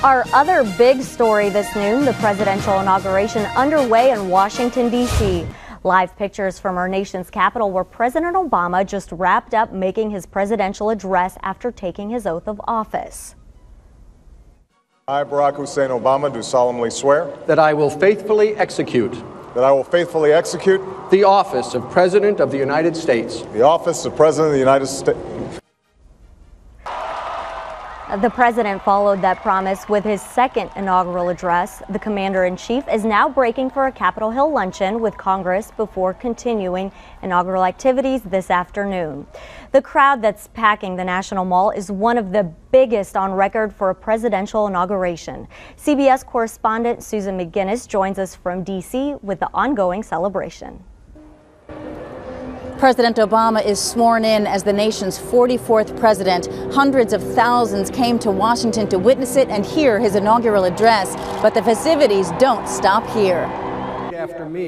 Our other big story this noon, the presidential inauguration underway in Washington, D.C. Live pictures from our nation's capital where President Obama just wrapped up making his presidential address after taking his oath of office. I, Barack Hussein Obama, do solemnly swear that I will faithfully execute the office of President of the United States. The office of President of the United States. The president followed that promise with his second inaugural address. The commander-in-chief is now breaking for a Capitol Hill luncheon with Congress before continuing inaugural activities this afternoon. The crowd that's packing the National Mall is one of the biggest on record for a presidential inauguration. CBS correspondent Susan McGinnis joins us from D.C. with the ongoing celebration. President Obama is sworn in as the nation's 44th president. Hundreds of thousands came to Washington to witness it and hear his inaugural address. But the festivities don't stop here.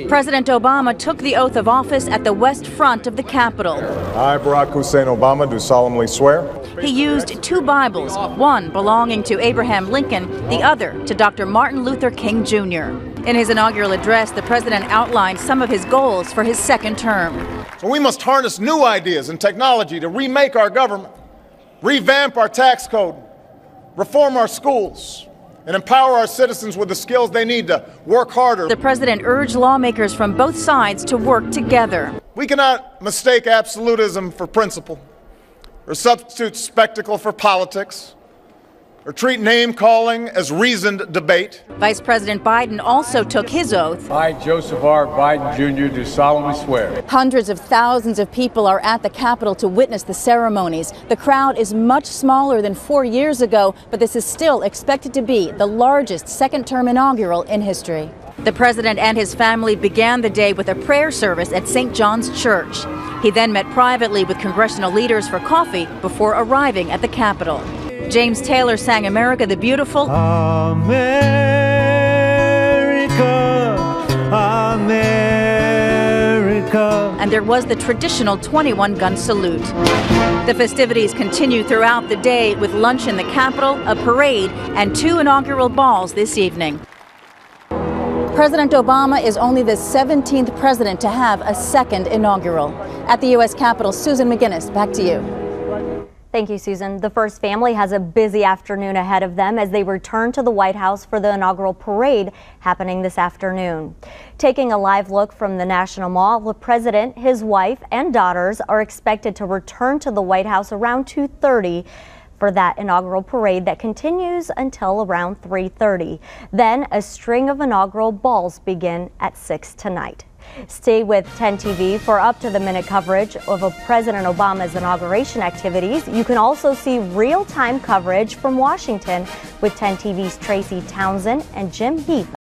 President Obama took the oath of office at the west front of the Capitol. I, Barack Hussein Obama, do solemnly swear. He used two Bibles, one belonging to Abraham Lincoln, the other to Dr. Martin Luther King Jr. In his inaugural address, the president outlined some of his goals for his second term. So we must harness new ideas and technology to remake our government, revamp our tax code, reform our schools, and empower our citizens with the skills they need to work harder. The president urged lawmakers from both sides to work together. We cannot mistake absolutism for principle, or substitute spectacle for politics, or treat name-calling as reasoned debate. Vice President Biden also took his oath. I, Joseph R. Biden, Jr., do solemnly swear. Hundreds of thousands of people are at the Capitol to witness the ceremonies. The crowd is much smaller than 4 years ago, but this is still expected to be the largest second-term inaugural in history. The president and his family began the day with a prayer service at St. John's Church. He then met privately with congressional leaders for coffee before arriving at the Capitol. James Taylor sang America the Beautiful. America, America. And there was the traditional 21-gun salute. The festivities continue throughout the day with lunch in the Capitol, a parade, and two inaugural balls this evening. President Obama is only the 17th president to have a second inaugural. At the U.S. Capitol, Susan McGinnis, back to you. Thank you, Susan. The First Family has a busy afternoon ahead of them as they return to the White House for the inaugural parade happening this afternoon. Taking a live look from the National Mall, the president, his wife, and daughters are expected to return to the White House around 2:30 for that inaugural parade that continues until around 3:30. Then a string of inaugural balls begin at 6 tonight. Stay with 10 TV for up-to-the-minute coverage of President Obama's inauguration activities. You can also see real-time coverage from Washington with 10 TV's Tracy Townsend and Jim Heath.